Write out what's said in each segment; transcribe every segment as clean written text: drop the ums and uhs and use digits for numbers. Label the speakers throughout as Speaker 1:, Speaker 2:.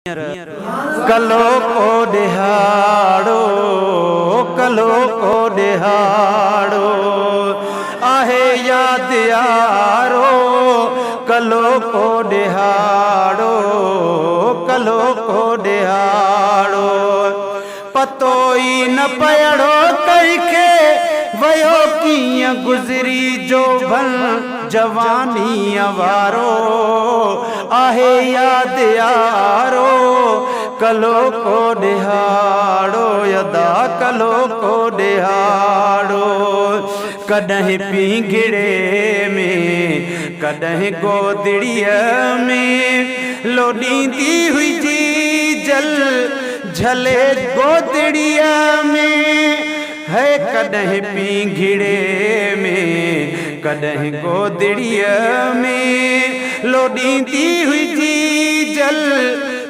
Speaker 1: कलो को दिहाड़ो, कलो को दिहाड़ो आहे याद यारो, कलो को दिहाड़ो, कलो को दिहाड़ो पतो ई न पयड़ो कंहिंखे वयो कीअं गुज़री जो भल जवानी वारो आहे याद यारो, कलो को दिहाड़ो यदा कलो को दिहाड़ो कॾहिं पींघिड़े में कॾहिं गोदड़ीअ में लोॾींदी हुई जी जल झले गोदड़ीअ में है कॾहिं पींघिड़े में कॾहिं गोदड़ीअ में लोॾींदी हुई जी जल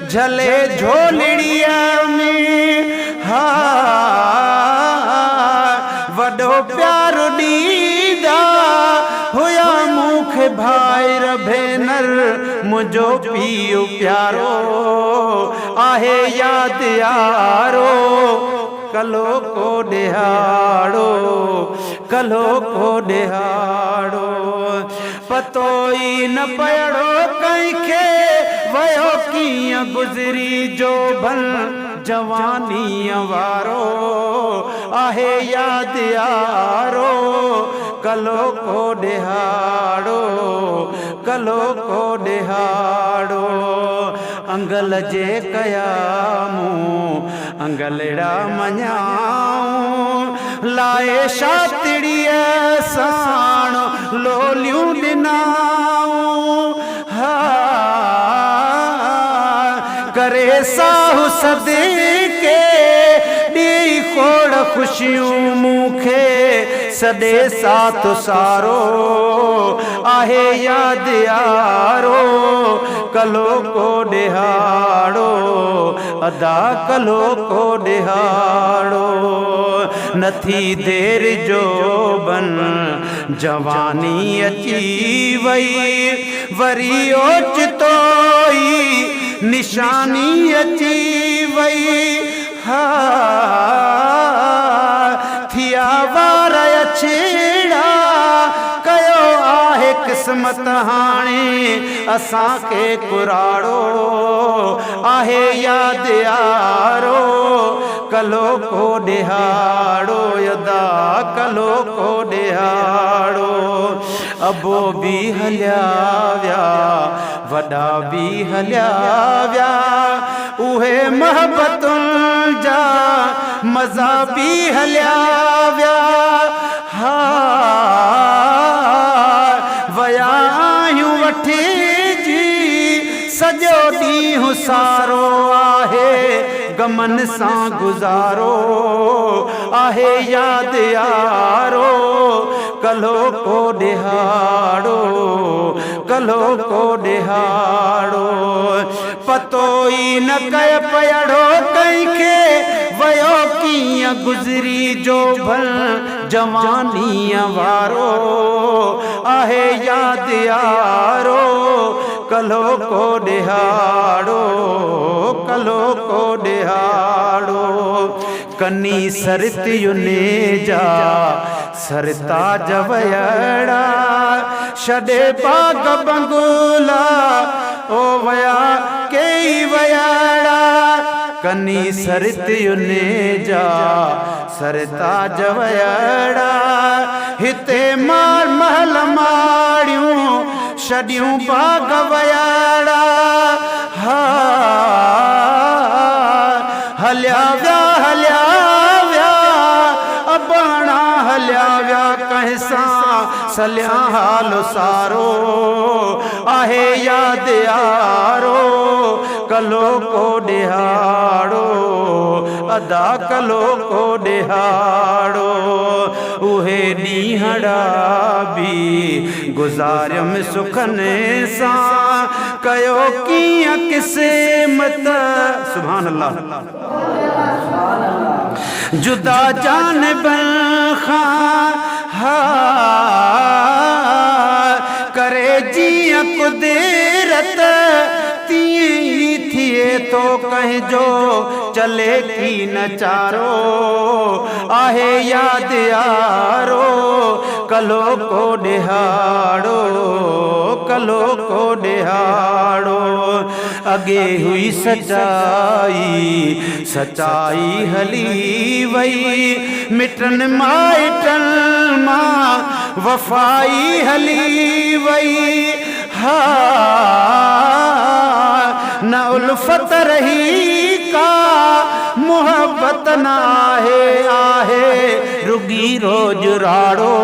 Speaker 1: झले झोलड़ीअ में हा वॾो प्यारो ॾींदा हुया मूंखे भाइर भेनर मुंहिंजो पीउ प्यारो आहे याद यारो, कलो को दिहाड़ो, कलो को दिहाड़ो पतो ई न पयड़ो कंहिंखे वयो कीअं गुज़री जो भल जवानी वारो आहे याद यारो, कलो को दिहाड़ो, कलो को दिहाड़ो अंगल जे कयामूं अंगलड़ा मञाऊं लाए शातिड़ीअ साण लोलियूं ॾिनाऊं हा करे साहु सदके ॾी खोड़ ख़ुशियूं मूंखे सॾे साथ सारो आहे याद यारो, कलो को दिहाड़ो अदा कलो को दिहाड़ो नथी देर जो बन जवानी अची वई वरी ओचितोई निशानी अची वई हा थिया वार अछेड़ा कयो आहे किस्मत हाणे असांखे कुराड़ो आहे याद यारो, कलो को दिहाड़ो यदा कलो को दिहाड़ो अबो भी हलिया विया वॾा भी हलिया विया उहे मोहब्बतुनि जा मज़ा भी हलिया विया हा वया आहियूं वठी जी सॼो ॾींहुं सारो आहे गमन सां गुज़ारो आहे याद यारो, कलो को दिहाड़ो, कलो को दिहाड़ो पतो ई न कय पयड़ो कंहिंखे वयो कीअं गुज़री जो भल जवानी वारो आहे याद यारो, कलो को दिहाड़ो, कलो को दिहाड़ो कनी सरतियुने जा सरताज वयड़ा छॾे बाग बंगुला ओ वया कई वयड़ा कनी सरतियुने जा सरताज वयड़ा हिते मार महल माड़ियूं छॾियूं बाग वयड़ा हा हलिया विया अबाणा हलिया विया कंहिं सां सलिया हाल सारो आहे याद यारो, कलो को दिहाड़ो अदा कलो को दिहाड़ो उहे ॾींहड़ा भी गुज़ारियम सुखने सां कयो कीअं क़िस्मत सुभान अल्लाह जुदा जानबन खां हा करे जिया कुदरत तीअं ई थिए तो कहीं जो चले की नचारो आहे याद यारो कलो को डिहाड़ो कलो को डिहाड़ो अगे हुई सच्चाई सच्चाई हली वई मिटन माइटन मां वफाई हली वई हा न उल्फत रही का मोहब्बत ना आहे रुगी रोज राड़ो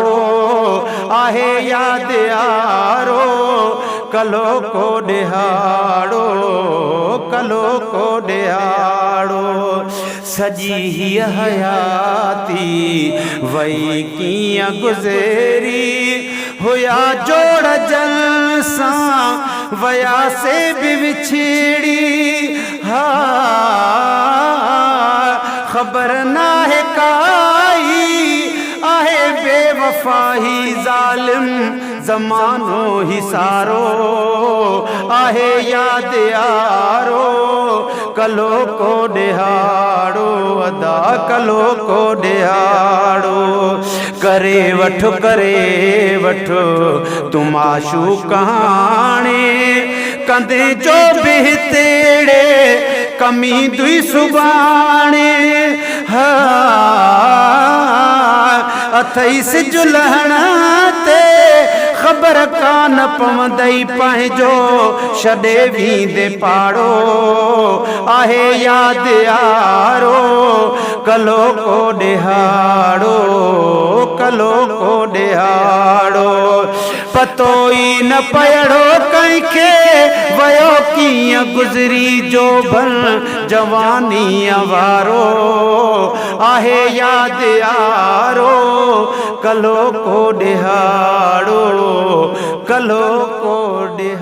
Speaker 1: आहे याद यारो कलो को डिहाड़ो कलो को डिहाड़ो सजी ही हयाती वई कीअं गुज़री हुया जोड़ जल सां वया से भी विछड़ी हा खबर ना है काई आहे बेवफाही जालिम ज़मानो ही सारो आहे याद यारो कलो को डिहाड़ो अदा कलो को डिहाड़ो करे वठो तुमाशू कहाणे कंदे जो भी तेड़े कमी दुई सुबाणे हा अथई सिज लहण ते खबर कान पवंदई पंहिंजो छॾे वींदे पाड़ो आहे याद यारो कलो को डिहाड़ो कलो को डिहाड़ो पतो ई न पयड़ो कंहिंखे वयो कीअं गुज़री जो भल जवानी वारो आहे याद यारो कलो को डिहाड़ो कलो को डिहाड़ो।